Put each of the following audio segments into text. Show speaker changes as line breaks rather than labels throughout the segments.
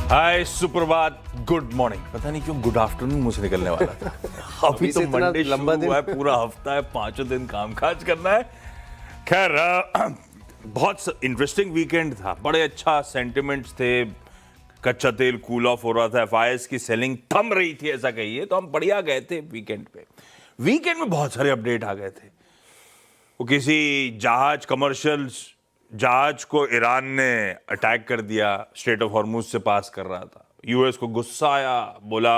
हाय सुप्रभात, good morning. पता नहीं क्यों गुड आफ्टरनून मुझसे निकलने वाला था। अभी तो मंडे
लंबा
शुरू हुआ है, पूरा हफ्ता है, 5 दिन कामकाज करना है। खैर बहुत इंटरेस्टिंग वीकेंड था, बड़े अच्छा सेंटिमेंट्स थे, कच्चा तेल कूल ऑफ हो रहा था, एफआईएस की सेलिंग थम रही थी ऐसा कहिए, तो हम बढ़िया गए थे वीकेंड पे। वीकेंड में बहुत सारे अपडेट आ गए थे। वो किसी जहाज, कमर्शियल जहाज को ईरान ने अटैक कर दिया, स्ट्रेट ऑफ हॉर्मुज से पास कर रहा था। यूएस को गुस्सा आया, बोला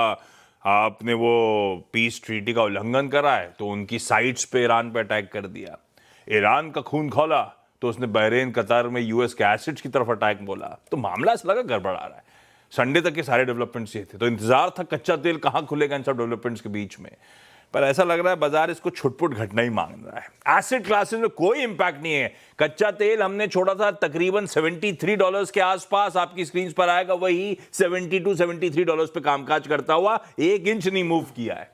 आपने वो पीस ट्रीटी का उल्लंघन करा है, तो उनकी साइट्स पे ईरान पे अटैक कर दिया। ईरान का खून खौला तो उसने बहरीन, कतर में यूएस के एसिड्स की तरफ अटैक बोला, तो मामला ऐसा लगा गड़बड़ा रहा है। संडे तक के सारे डेवलपमेंट्स ये थे, तो इंतजार था कच्चा तेल कहां खुलेगा इन सब डेवलपमेंट्स के बीच में। पर ऐसा लग रहा है बाजार इसको छुटपुट घटना ही मांग रहा है। एसिड क्लासेस में कोई इंपैक्ट नहीं है। कच्चा तेल हमने छोड़ा था तकरीबन $73 के आसपास, आपकी स्क्रीन पर आएगा वही $72-73 पे कामकाज करता हुआ 1 इंच नहीं मूव किया है।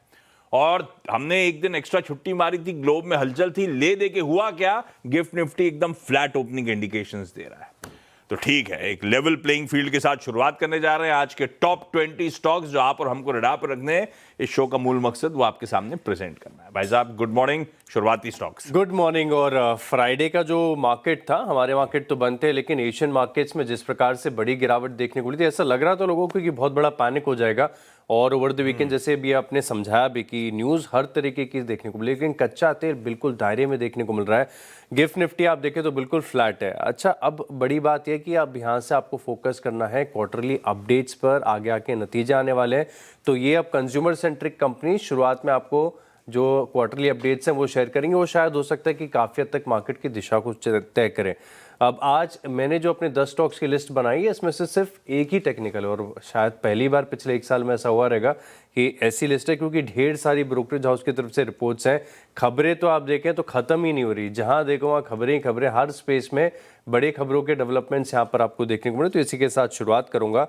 और हमने एक दिन एक्स्ट्रा छुट्टी मारी थी, ग्लोब में हलचल थी, ले दे के हुआ क्या, गिफ्ट निफ्टी एकदम फ्लैट ओपनिंग इंडिकेशंस दे रहा है। तो ठीक है, एक लेवल प्लेइंग फील्ड के साथ शुरुआत करने जा रहे हैं। आज के टॉप 20 स्टॉक्स जो आप और हमको रडार पर रखने हैं, इस शो का मूल मकसद वो आपके सामने प्रेजेंट करना है। भाई साहब गुड मॉर्निंग, शुरुआती स्टॉक्स।
Good morning. और फ्राइडे का जो मार्केट था, हमारे मार्केट तो बंद थे, लेकिन एशियन मार्केट्स में जिस प्रकार से बड़ी गिरावट देखने को मिली थी, ऐसा लग रहा था लोगों को कि बहुत बड़ा पैनिक हो जाएगा। और ओवर द वीकेंड जैसे भी आपने समझाया भी कि न्यूज़ हर तरीके की देखने को मिली, लेकिन कच्चा तेल बिल्कुल दायरे में देखने को मिल रहा है। गिफ्ट निफ्टी आप देखें तो बिल्कुल फ्लैट है। अच्छा, अब बड़ी बात यह कि अब यहाँ से आपको फोकस करना है क्वार्टरली अपडेट्स पर, आगे आके नतीजे आने वाले हैं। तो ये अब कंज्यूमर सेंट्रिक कंपनी शुरुआत में आपको जो क्वार्टरली अपडेट्स हैं वो शेयर करेंगे, वो शायद हो सकता है कि काफ़ी हद तक मार्केट की दिशा को तय करें। अब आज मैंने जो अपने 10 स्टॉक्स की लिस्ट बनाई है, इसमें से सिर्फ एक ही टेक्निकल है, और शायद पहली बार पिछले 1 साल में ऐसा हुआ रहेगा कि ऐसी लिस्ट है, क्योंकि ढेर सारी ब्रोकरेज हाउस की तरफ से रिपोर्ट्स हैं। खबरें तो आप देखें तो ख़त्म ही नहीं हो रही, जहां देखो वहाँ खबरें ही खबरें, हर स्पेस में बड़े खबरों के डेवलपमेंट्स यहाँ पर आपको देखने को मिले। तो इसी के साथ शुरुआत करूँगा।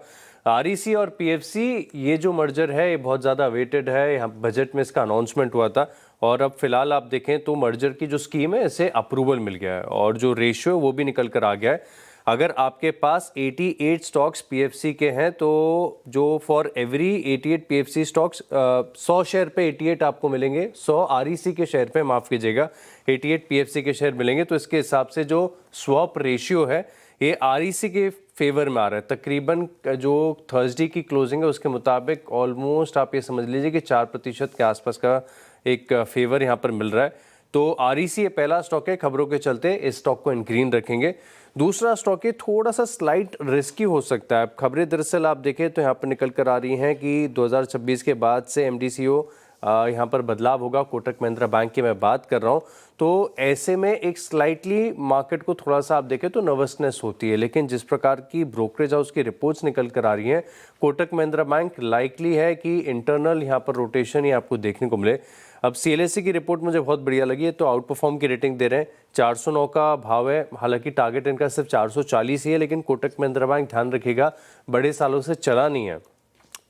आरईसी और पीएफसी, ये जो मर्जर है ये बहुत ज़्यादा वेटेड है, यहाँ बजट में इसका अनाउंसमेंट हुआ था, और अब फिलहाल आप देखें तो मर्जर की जो स्कीम है इसे अप्रूवल मिल गया है, और जो रेशियो है वो भी निकल कर आ गया है। अगर आपके पास 88 स्टॉक्स पीएफसी के हैं, तो जो for every 88 PFC stocks 100 share पे 88 आपको मिलेंगे, 100 आरईसी के शेयर पे, माफ़ कीजिएगा, 88 पीएफसी के शेयर मिलेंगे। तो इसके हिसाब से जो स्वैप रेशियो है ये आरईसी के फेवर में आ रहा है। तकरीबन जो थर्सडे की क्लोजिंग है उसके मुताबिक ऑलमोस्ट आप ये समझ लीजिए कि 4% के आसपास का एक फेवर यहाँ पर मिल रहा है। तो आरईसी ये पहला स्टॉक है, खबरों के चलते इस स्टॉक को इन ग्रीन रखेंगे। दूसरा स्टॉक है थोड़ा सा स्लाइट रिस्की हो सकता है। खबरें दरअसल आप देखें तो यहाँ पर निकल कर आ रही हैं कि 2026 के बाद से एमडीसीओ यहाँ पर बदलाव होगा। कोटक महिंद्रा बैंक की मैं बात कर रहा हूँ। तो ऐसे में एक स्लाइटली मार्केट को थोड़ा सा आप देखें तो नर्वसनेस होती है, लेकिन जिस प्रकार की ब्रोकरेज हाउस की रिपोर्ट्स निकल कर आ रही हैं, कोटक महिंद्रा बैंक लाइकली है कि इंटरनल यहाँ पर रोटेशन ही आपको देखने को मिले। अब सीएलएससी की रिपोर्ट मुझे बहुत बढ़िया लगी है, तो आउट परफॉर्म की रेटिंग दे रहे हैं, 409 का भाव है, हालांकि टारगेट इनका सिर्फ 440 ही है, लेकिन कोटक महिंद्रा बैंक ध्यान रखिएगा बड़े सालों से चला नहीं है।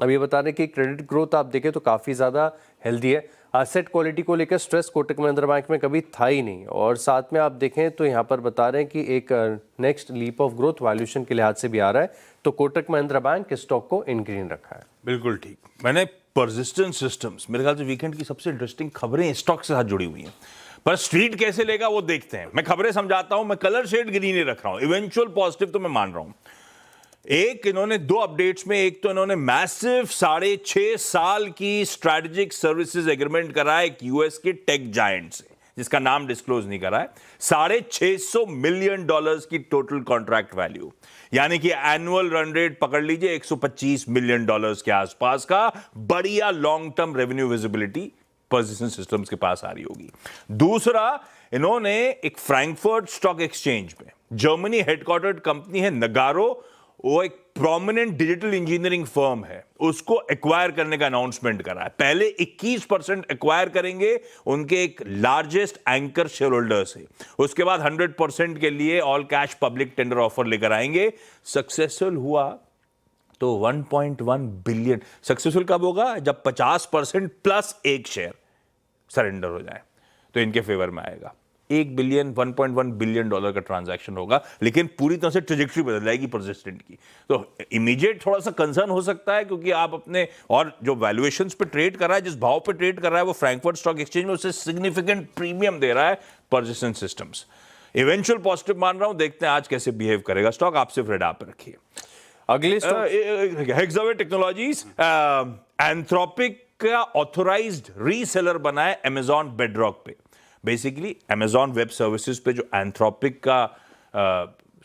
अब ये बता रहे कि क्रेडिट ग्रोथ आप देखें तो काफ़ी ज़्यादा हेल्दी है। एसेट क्वालिटी को लेकर स्ट्रेस कोटक महिंद्रा बैंक में कभी था ही नहीं, और साथ में आप देखें तो यहाँ पर बता रहे हैं कि एक next leap of growth valuation के लिहाज से भी आ रहा है। तो कोटक महिंद्रा बैंक स्टॉक को इन ग्रीन रखा है।
बिल्कुल ठीक। मैंने परसिस्टेंट सिस्टम्स, मेरे ख्याल से वीकेंड की सबसे इंटरेस्टिंग खबरें स्टॉक से साथ जुड़ी हुई हैं, पर स्ट्रीट कैसे लेगा वो देखते हैं। मैं खबरें समझाता हूं, मैं कलर शेड ग्रीन ही रख रहा हूं, इवेंचुअल पॉजिटिव तो मैं मान रहा हूं। एक इन्होंने 2 अपडेट्स में, एक तो इन्होंने मैसिव 6.5 साल की स्ट्रेटेजिक सर्विसेज एग्रीमेंट करा है एक यूएस के टेक जायंट से, जिसका नाम डिस्क्लोज नहीं करा है। $650 मिलियन की टोटल कॉन्ट्रैक्ट वैल्यू, यानी कि एनुअल रन रेट पकड़ लीजिए $125 मिलियन के आसपास का बढ़िया long term revenue visibility persistent systems के पास आ रही होगी। दूसरा, इन्होंने एक फ्रैंकफर्ट स्टॉक एक्सचेंज में, जर्मनी हेडक्वार्टर्ड कंपनी है नगारो, वो एक प्रोमिनेंट डिजिटल इंजीनियरिंग फर्म है, उसको एक्वायर करने का अनाउंसमेंट करा है। पहले 21% एक्वायर करेंगे उनके एक लार्जेस्ट एंकर शेयर होल्डर से, उसके बाद 100% के लिए all cash public tender offer लेकर आएंगे। सक्सेसफुल हुआ तो 1.1 बिलियन। सक्सेसफुल कब होगा? जब 50% प्लस एक शेयर सरेंडर हो जाए, तो इनके फेवर में आएगा। 1 बिलियन 1.1 बिलियन डॉलर का ट्रांजैक्शन होगा, लेकिन पूरी तरह से ट्रेजेक्टरी बदल जाएगी परसिस्टेंट की। तो इमीडिएट थोड़ा सा कंसर्न हो सकता है, क्योंकि आप अपने और जो वैल्यूएशंस पे ट्रेड कर रहा है, जिस भाव पे ट्रेड कर रहा है, वो फ्रैंकफर्ट स्टॉक एक्सचेंज में उससे सिग्निफिकेंट प्रीमियम दे रहा है परसिस्टेंट सिस्टम्स। इवेंचुअल पॉजिटिव मान रहा हूं, देखते हैं आज कैसे बिहेव करेगा स्टॉक। आप सिर्फ रेडार पे रखिए।
अगले स्टॉक
हेक्सावे टेक्नोलॉजीज, एंथ्रोपिक का ऑथोराइज्ड रीसेलर बना है अमेजॉन बेडरॉक पे। बेसिकली अमेजॉन वेब सर्विसेज पे जो एंथ्रोपिक का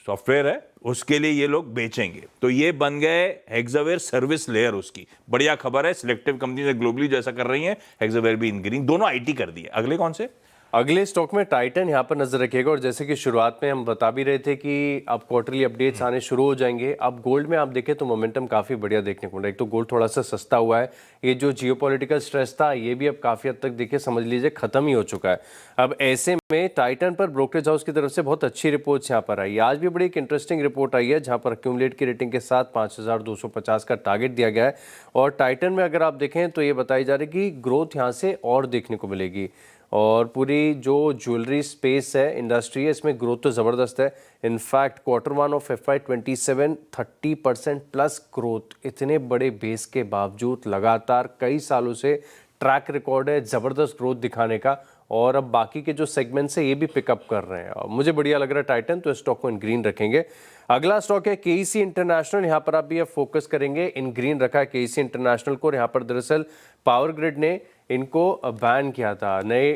सॉफ्टवेयर है, उसके लिए ये लोग बेचेंगे। तो ये बन गए हेक्सावेयर सर्विस लेयर। उसकी बढ़िया खबर है, सिलेक्टिव कंपनी ग्लोबली जैसा कर रही है, हेक्सावेयर भी इन ग्रीन, दोनों आईटी कर दिए। अगले कौन से?
अगले स्टॉक में टाइटन यहाँ पर नजर रखिएगा। और जैसे कि शुरुआत में हम बता भी रहे थे कि अब क्वार्टरली अपडेट्स आने शुरू हो जाएंगे। अब गोल्ड में आप देखें तो मोमेंटम काफ़ी बढ़िया देखने को मिला है। एक तो गोल्ड थोड़ा सा सस्ता हुआ है, ये जो जियोपॉलिटिकल स्ट्रेस था ये भी अब काफ़ी हद तक देखिए समझ लीजिए खत्म ही हो चुका है। अब ऐसे में टाइटन पर ब्रोकरेज हाउस की तरफ से बहुत अच्छी रिपोर्ट्स यहाँ पर आई। आज भी बड़ी एक इंटरेस्टिंग रिपोर्ट आई है, जहाँ पर एक्यूमुलेट की रेटिंग के साथ 5250 का टारगेट दिया गया है। और टाइटन में अगर आप देखें तो ये बताई जा रही है कि ग्रोथ यहाँ से और देखने को मिलेगी। और पूरी जो ज्वेलरी स्पेस है, इंडस्ट्री है, इसमें ग्रोथ तो ज़बरदस्त है। In fact Q1 of FY27 30% plus growth, इतने बड़े बेस के बावजूद लगातार कई सालों से ट्रैक रिकॉर्ड है ज़बरदस्त ग्रोथ दिखाने का। और अब बाकी के जो सेगमेंट्स है ये भी पिकअप कर रहे हैं और मुझे बढ़िया लग रहा है टाइटन, तो स्टॉक को इन ग्रीन रखेंगे। अगला स्टॉक है केईसी इंटरनेशनल। यहाँ पर आप भी अब फोकस करेंगे, इन ग्रीन रखा है केईसी इंटरनेशनल को। यहाँ पर दरअसल पावर ग्रिड ने इनको बैन किया था नए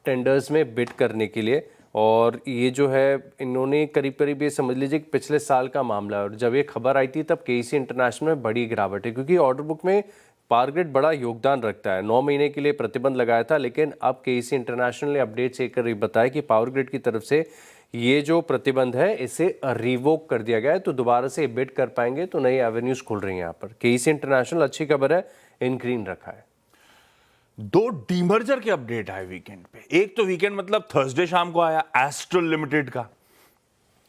टेंडर्स में बिड करने के लिए। और ये जो है इन्होंने करीब करीब ये समझ लीजिए कि पिछले साल का मामला है। और जब ये खबर आई थी तब केईसी इंटरनेशनल में बड़ी गिरावट है, क्योंकि ऑर्डर बुक में पावर ग्रिड बड़ा योगदान रखता है। 9 महीने के लिए प्रतिबंध लगाया था, लेकिन अब केईसी इंटरनेशनल ने अपडेट से कर बताया कि पावर ग्रिड की तरफ से ये जो प्रतिबंध है इसे रिवोक कर दिया गया है, तो दोबारा से बिड कर पाएंगे, तो नई एवेन्यूज खुल रही हैं यहाँ पर। केईसी इंटरनेशनल अच्छी खबर है, इन ग्रीन रखा है।
2 डीमर्जर के अपडेट आए वीकेंड पे। एक तो वीकेंड मतलब थर्सडे शाम को आया एस्ट्रल लिमिटेड का।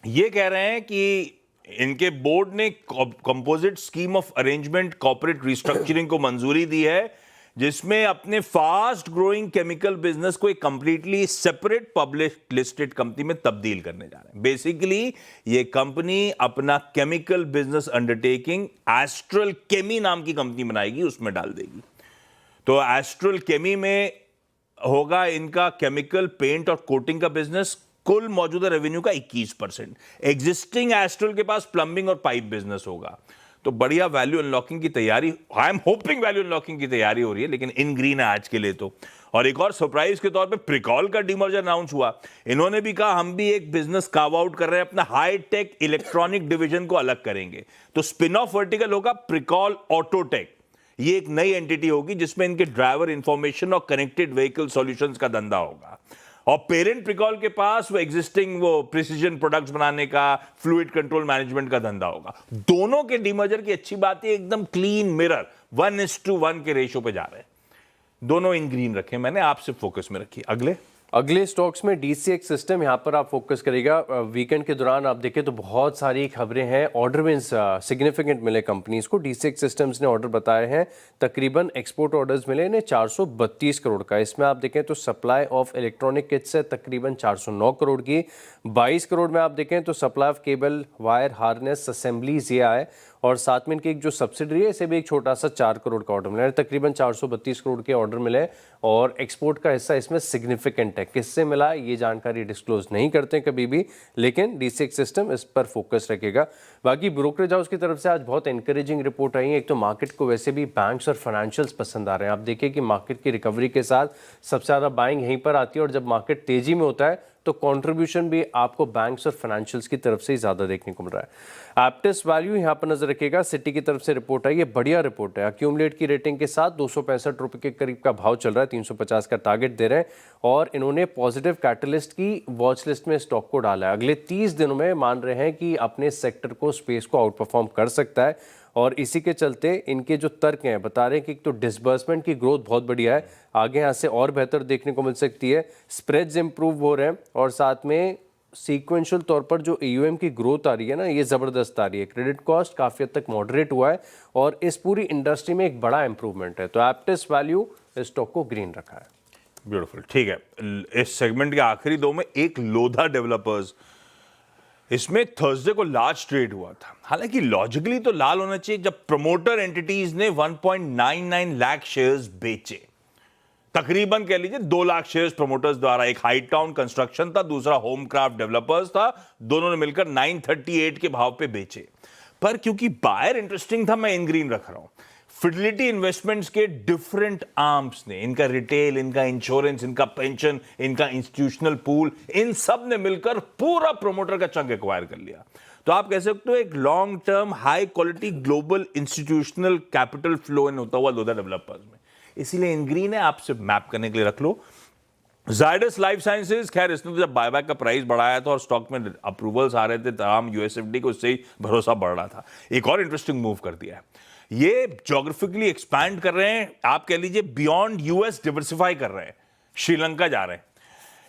ये कह रहे हैं कि इनके बोर्ड ने composite scheme of arrangement corporate restructuring को मंजूरी दी है, जिसमें अपने फास्ट ग्रोइंग केमिकल बिजनेस को एक completely separate public listed company में तब्दील करने जा रहे हैं। बेसिकली ये कंपनी अपना केमिकल बिजनेस अंडरटेकिंग एस्ट्रल केमी नाम की कंपनी बनाएगी, उसमें डाल देगी। तो एस्ट्रल केमी में होगा इनका केमिकल, पेंट और कोटिंग का बिजनेस। कुल मौजूदा रेवेन्यू का 21%। एग्जिस्टिंग एस्ट्रल के पास प्लम्बिंग और पाइप बिजनेस होगा। तो बढ़िया वैल्यू अनलॉकिंग की तैयारी, I am hoping value unlocking की तैयारी हो रही है, लेकिन इन ग्रीन है आज के लिए तो। और एक और सरप्राइज के तौर पे प्रिकॉल का डीमर्जर अनाउंस हुआ। इन्होंने भी कहा हम भी एक बिजनेस कार्व आउट कर रहे हैं, अपना हाई टेक इलेक्ट्रॉनिक डिवीजन को अलग करेंगे। तो स्पिन ऑफ वर्टिकल होगा प्रिकॉल ऑटोटेक। ये एक नई एंटिटी होगी जिसमें इनके ड्राइवर इंफॉर्मेशन और कनेक्टेड व्हीकल सॉल्यूशंस का धंधा होगा। और पेरेंट प्रिकॉल के पास वो एग्जिस्टिंग वो प्रिसीजन प्रोडक्ट्स बनाने का, फ्लूइड कंट्रोल मैनेजमेंट का धंधा होगा। दोनों के डीमर्जर की अच्छी बात है, एकदम क्लीन मिरर 1:1 के रेशियो पे जा रहे हैं। दोनों इन ग्रीन रखे मैंने, आप सिर्फ फोकस में रखिए। अगले
स्टॉक्स में DCX सिस्टम, यहाँ पर आप फोकस करेगा। वीकेंड के दौरान आप देखें तो बहुत सारी खबरें हैं, ऑर्डर विंस सिग्निफिकेंट मिले कंपनीज को। DCX सिस्टम्स ने ऑर्डर बताए हैं, तकरीबन एक्सपोर्ट ऑर्डर्स मिले इन्हें 432 करोड़ का। इसमें आप देखें तो सप्लाई ऑफ इलेक्ट्रॉनिक किट्स है तकरीबन 409 करोड़ की। 22 करोड़ में आप देखें तो supply of cable, wire, harness, assemblies ये आए। और साथ में इनकी एक जो सब्सिडरी है इसे भी एक छोटा सा 4 करोड़ का ऑर्डर मिला है। तकरीबन 432 करोड़ के ऑर्डर मिले और एक्सपोर्ट का हिस्सा इसमें सिग्निफिकेंट है। किससे मिला ये जानकारी डिस्क्लोज नहीं करते कभी भी, लेकिन DCX सिस्टम इस पर फोकस रखेगा। बाकी ब्रोकरेज हाउस की तरफ से आज बहुत इंकरेजिंग रिपोर्ट आई है। एक तो मार्केट को वैसे भी बैंक्स और फाइनेंशियल्स पसंद आ रहे हैं। आप देखिए कि मार्केट की रिकवरी के साथ सबसे ज़्यादा बाइंग यहीं पर आती है, और जब मार्केट तेजी में होता है तो कंट्रीब्यूशन भी आपको बैंक्स और फाइनेंशियल्स की तरफ से ही ज़्यादा देखने को मिल रहा है। एप्टिस वैल्यू यहाँ पर नजर रखिएगा, सिटी की तरफ से रिपोर्ट आई, ये बढ़िया रिपोर्ट है। एक्यूमुलेट की रेटिंग के साथ 265 रुपये के करीब का भाव चल रहा है, 350 का टारगेट दे रहे हैं। और इन्होंने पॉजिटिव कैटलिस्ट की वॉच लिस्ट में स्टॉक को डाला है। अगले 30 दिनों में मान रहे हैं कि अपने सेक्टर को, स्पेस को आउट परफॉर्म कर सकता है। और इसी के चलते इनके जो तर्क हैं बता रहे हैं कि एक तो डिसबर्समेंट की ग्रोथ बहुत बढ़िया है, आगे यहाँ से और बेहतर देखने को मिल सकती है। स्प्रेड्स इंप्रूव हो रहे हैं और साथ में सीक्वेंशियल तौर पर जो AUM की ग्रोथ आ रही है ना, ये ज़बरदस्त आ रही है। क्रेडिट कॉस्ट काफ़ी हद तक मॉडरेट हुआ है और इस पूरी इंडस्ट्री में एक बड़ा इंप्रूवमेंट है। तो एप्टिस वैल्यू स्टॉक को ग्रीन रखा है।
ब्यूटीफुल, ठीक है। इस सेगमेंट के आखिरी दो में एक लोधा डेवलपर्स, इसमें थर्सडे को लार्ज ट्रेड हुआ था। हालांकि लॉजिकली तो लाल होना चाहिए जब प्रमोटर एंटिटीज ने 1.99 लाख शेयर्स बेचे। तकरीबन कह लीजिए 2 लाख शेयर्स प्रमोटर्स द्वारा। एक हाई टाउन कंस्ट्रक्शन था, दूसरा होम क्राफ्ट डेवलपर्स था, दोनों ने मिलकर 938 के भाव पे बेचे। पर क्योंकि बायर इंटरेस्टिंग था, मैं इन ग्रीन रख रहा हूं। फिडिलिटी इन्वेस्टमेंट्स के डिफरेंट आर्म्स ने, इनका रिटेल, इनका इंश्योरेंस, इनका पेंशन, इनका इंस्टीट्यूशनल पूल, इन सब ने मिलकर पूरा प्रमोटर का चंक एक्वायर कर लिया। तो आप कह सकते हो एक long term high quality global institutional capital flow in होता हुआ लोधा डेवलपर्स में। इसीलिए इन ग्रीन है, आपसे मैप करने के लिए रख लो। जायडस लाइफ साइंसेज, खैर इसने तो जब बायबैक का प्राइस बढ़ाया था और स्टॉक में अप्रूवल्स आ रहे थे तमाम यूएसएफडी को, उससे ही भरोसा बढ़ रहा था। एक और इंटरेस्टिंग मूव कर दिया है, ये ज्योग्राफिकली एक्सपैंड कर रहे हैं, आप कह लीजिए बियॉन्ड यूएस डिवर्सिफाई कर रहे हैं, श्रीलंका जा रहे हैं।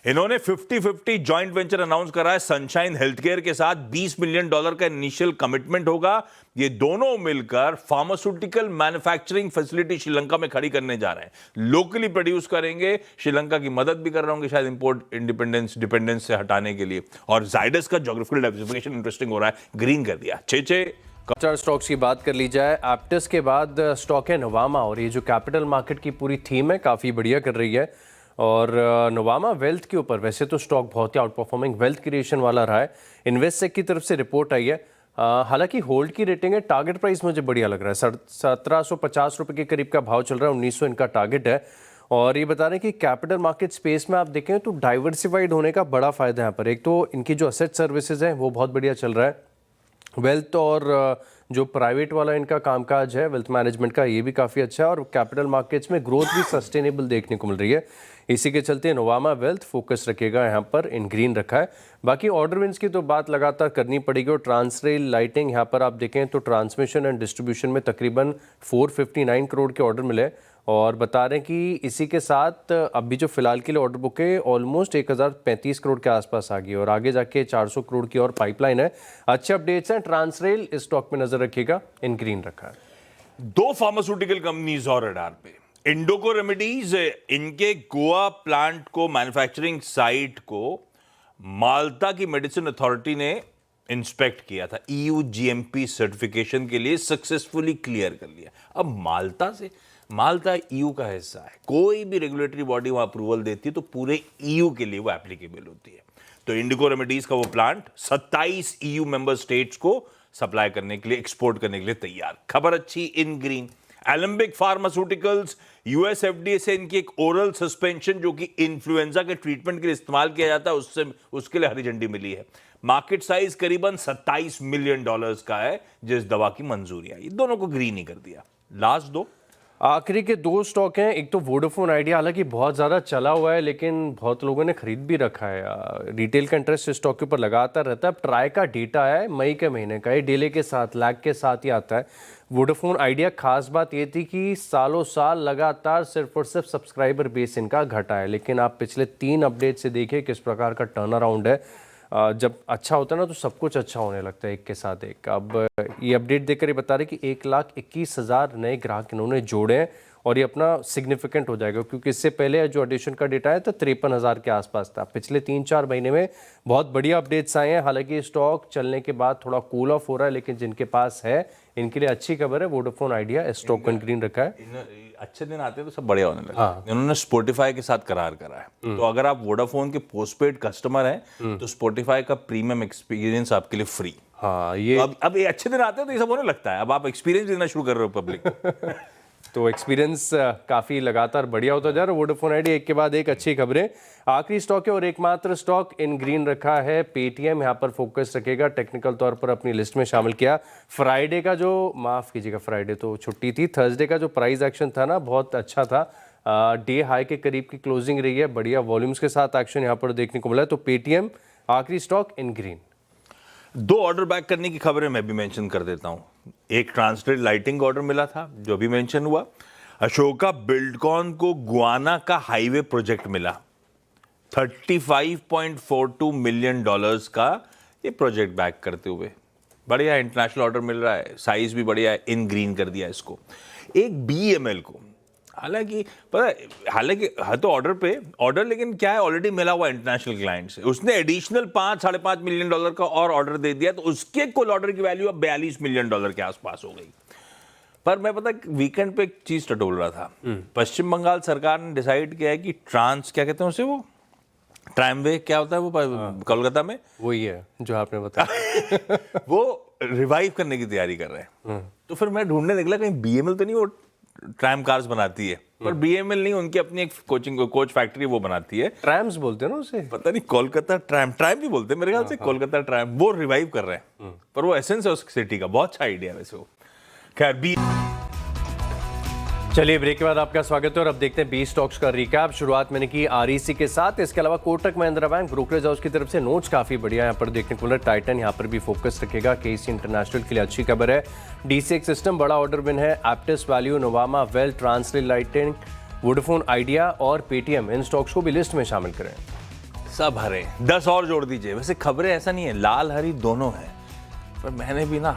इन्होंने 50-50 जॉइंट वेंचर अनाउंस करा है सनशाइन हेल्थकेयर के साथ। $20 मिलियन का इनिशियल कमिटमेंट होगा। ये दोनों मिलकर फार्मास्यूटिकल मैन्युफैक्चरिंग फैसिलिटी श्रीलंका में खड़ी करने जा रहे हैं। लोकली प्रोड्यूस करेंगे, श्रीलंका की मदद भी कर रहे होंगे शायद इंपोर्ट डिपेंडेंस से हटाने के लिए। और जायडस का ज्योग्राफिकल डाइवर्सिफिकेशन इंटरेस्टिंग हो रहा है, ग्रीन कर दिया। 6
चार स्टॉक्स की बात कर ली जाए, एप्टस के बाद स्टॉक है नवामा, और ये जो कैपिटल मार्केट की पूरी थीम है काफ़ी बढ़िया कर रही है। और नवामा वेल्थ के ऊपर वैसे तो स्टॉक बहुत ही आउट परफॉर्मिंग वेल्थ क्रिएशन वाला रहा है। इन्वेस्टसेक की तरफ से रिपोर्ट आई है, हालांकि होल्ड की रेटिंग है। टारगेट प्राइस मुझे बढ़िया लग रहा है, 1750 रुपये के करीब का भाव चल रहा है, 1900 इनका टारगेट है। और ये बता रहे हैं कि कैपिटल मार्केट स्पेस में आप देखें तो डाइवर्सिफाइड होने का बड़ा फायदा है यहाँ पर। एक तो इनकी जो असेट सर्विसेज हैं वो बहुत बढ़िया चल रहा है, वेल्थ और जो प्राइवेट वाला इनका कामकाज है वेल्थ मैनेजमेंट का, ये भी काफ़ी अच्छा है। और कैपिटल मार्केट्स में ग्रोथ भी सस्टेनेबल देखने को मिल रही है। इसी के चलते नोवामा वेल्थ फोकस रखेगा, यहाँ पर इन ग्रीन रखा है। बाकी ऑर्डर विंस की तो बात लगातार करनी पड़ेगी। और ट्रांसरेल लाइटिंग, यहाँ पर आप देखें तो ट्रांसमिशन एंड डिस्ट्रीब्यूशन में तकरीबन 459 करोड़ के ऑर्डर मिले। और बता रहे हैं कि इसी के साथ अभी जो फिलहाल के लिए ऑर्डर बुक है ऑलमोस्ट 1035 करोड़ के आसपास आ गई, और आगे जाके 400 करोड़ की और पाइपलाइन है। अच्छे अपडेट्स हैं। ट्रांसरेल इस स्टॉक में नजर रखिएगा, इन ग्रीन रखा है।
2 फार्मास्यूटिकल कंपनीज और रडार पे, इंडोको रेमेडीज, इनके गोवा प्लांट को, मैन्युफैक्चरिंग साइट को माल्टा की मेडिसिन अथॉरिटी ने इंस्पेक्ट किया था, EU GMP सर्टिफिकेशन के लिए सक्सेसफुली क्लियर कर लिया। अब माल्टा EU का हिस्सा है, कोई भी रेगुलेटरी बॉडी वहां अप्रूवल देती है तो पूरे EU के लिए वो एप्लीकेबल होती है। तो इंडिको रेमेडीज का वो प्लांट 27 EU मेंबर स्टेट्स को सप्लाई करने के लिए, एक्सपोर्ट करने के लिए तैयार। खबर अच्छी, इन green. Alembic pharmaceuticals, US FDA से इनकी एक ओरल सस्पेंशन जो कि इन्फ्लुएंजा के ट्रीटमेंट के लिए इस्तेमाल किया जाता है, उसके लिए हरी झंडी मिली है। मार्केट साइज करीबन $27 मिलियन का है जिस दवा की मंजूरी आई। दोनों को ग्रीन ही कर दिया। लास्ट दो,
आखिरी के 2 स्टॉक हैं। एक तो वोडाफोन आइडिया, हालांकि बहुत ज़्यादा चला हुआ है लेकिन बहुत लोगों ने खरीद भी रखा है। रिटेल का इंटरेस्ट स्टॉक के ऊपर लगातार रहता है। अब ट्राई का डेटा है मई के महीने का, ये डिले के साथ, लैग के साथ ही आता है। वोडाफोन आइडिया खास बात ये थी कि सालों साल लगातार सिर्फ और सिर्फ सब्सक्राइबर बेस इनका घटा है, लेकिन आप पिछले 3 अपडेट से देखिए किस प्रकार का टर्न अराउंड है। जब अच्छा होता है ना तो सब कुछ अच्छा होने लगता है एक के साथ एक। अब ये अपडेट देखकर ये बता रहे कि 1,21,000 नए ग्राहक इन्होंने जोड़े हैं, और ये अपना सिग्निफिकेंट हो जाएगा, क्योंकि इससे पहले जो एडिशन का डेटा है तो 53,000 के आसपास था। पिछले 3-4 महीने में बहुत बढ़िया अपडेट्स आए हैं। हालांकि स्टॉक चलने के बाद थोड़ा कूल ऑफ हो रहा है, लेकिन जिनके पास है इनके लिए अच्छी खबर है। वोडाफोन आइडिया स्टॉक को ग्रीन रखा है।
अच्छे दिन आते हैं तो सब बढ़िया होने लगा। इन्होंने स्पॉटिफाई के साथ करार करा है, तो अगर आप वोडाफोन के पोस्टपेड कस्टमर हैं तो स्पॉटिफाई का प्रीमियम एक्सपीरियंस आपके लिए फ्री।
हाँ, ये
अब ये अच्छे दिन आते हैं तो ये सब होने लगता है। अब आप एक्सपीरियंस देना शुरू कर रहे हो पब्लिक को।
तो एक्सपीरियंस काफ़ी लगातार बढ़िया होता जा रहा है। वोडाफोन आइडिया एक के बाद एक अच्छी खबरें। आखिरी स्टॉक है और एकमात्र स्टॉक इन ग्रीन रखा है, पेटीएम। यहाँ पर फोकस रखेगा, टेक्निकल तौर पर अपनी लिस्ट में शामिल किया। फ्राइडे का जो, माफ़ कीजिएगा, फ्राइडे तो छुट्टी थी, थर्सडे का जो प्राइस एक्शन था ना बहुत अच्छा था। डे हाई के करीब की क्लोजिंग रही है, बढ़िया वॉल्यूम्स के साथ एक्शन यहाँ पर देखने को मिला है। तो पेटीएम आखिरी stock in green.
2 order back करने की खबरें मैं भी मेंशन कर देता हूं। एक ट्रांसलेट लाइटिंग ऑर्डर मिला था जो भी मेंशन हुआ। अशोका बिल्डकॉन को गुआना का हाईवे प्रोजेक्ट मिला, $35.42 मिलियन का ये प्रोजेक्ट बैक करते हुए। बढ़िया इंटरनेशनल ऑर्डर मिल रहा है, साइज भी बढ़िया है, इन ग्रीन कर दिया इसको। एक BEML को हालांकि पता है, हालांकि है तो ऑर्डर, लेकिन क्या है, ऑलरेडी मिला हुआ इंटरनेशनल क्लाइंट से, उसने एडिशनल $5-5.5 मिलियन का और ऑर्डर दे दिया, तो उसके कुल ऑर्डर की वैल्यू अब $42 मिलियन के आसपास हो गई। पर मैं पता वीकेंड पे एक चीज टटोल रहा था, पश्चिम बंगाल सरकार ने डिसाइड किया है कि क्या कहते हैं उसे, वो ट्रामवे क्या होता है वो कोलकाता में,
वही है जो आपने बताया।
वो रिवाइव करने की तैयारी कर रहे हैं। तो फिर मैं ढूंढने निकला कहीं बीएमएल तो नहीं वो ट्राम कार्स बनाती है, पर बीएमएल नहीं, उनकी अपनी एक कोच फैक्ट्री वो बनाती है।
ट्रैम्स बोलते हैं ना उसे,
पता नहीं, कोलकाता ट्राम भी बोलते हैं मेरे ख्याल से, कोलकाता ट्राम, वो रिवाइव कर रहे हैं। पर वो एसेंस है उस सिटी का, बहुत अच्छा आइडिया है वैसे वो। खैर,
चलिए ब्रेक के बाद आपका स्वागत है और अब देखते हैं 20 स्टॉक्स का रिकैप। शुरुआत मैंने की आरईसी के साथ, इसके अलावा Kotak Mahindra bank, brokerage house की तरफ से नोट्स काफी बढ़िया यहाँ पर देखने को मिला। टाइटन यहाँ पर भी फोकस रखेगा, केसी इंटरनेशनल के लिए अच्छी खबर है। डीसीएक्स सिस्टम बड़ा ऑर्डर विन है, Aptus value, Nuvama, well, Transrail lighting, Vodafone Idea और पेटीएम, इन स्टॉक्स को भी लिस्ट में शामिल करें।
सब हरे, 10 और जोड़ दीजिए। वैसे खबरें ऐसा नहीं है, लाल हरी दोनों है, पर मैंने भी ना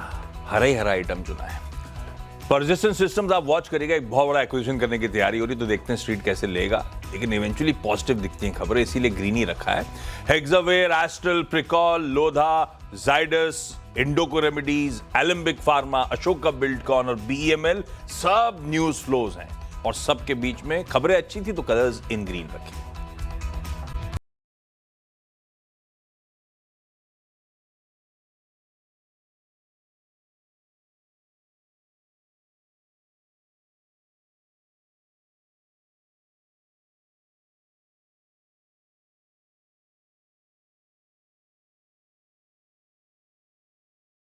हरा ही हरा आइटम चुना है। परसिस्टेंट सिस्टम्स आप वॉच करिएगा, एक बहुत बड़ा एक्विजिशन करने की तैयारी हो रही, तो देखते हैं स्ट्रीट कैसे लेगा, लेकिन इवेंचुअली पॉजिटिव दिखती हैं खबरें, इसीलिए ग्रीन ही रखा है। हेक्सावेयर, एस्ट्रल, प्रिकॉल, लोधा, जाइडस, इंडोको रेमेडीज, एलेम्बिक फार्मा, अशोका बिल्डकॉन और बीईएमएल सब न्यूज फ्लोज हैं, और सबके बीच में खबरें अच्छी थी तो कलर्स इन ग्रीन रखें।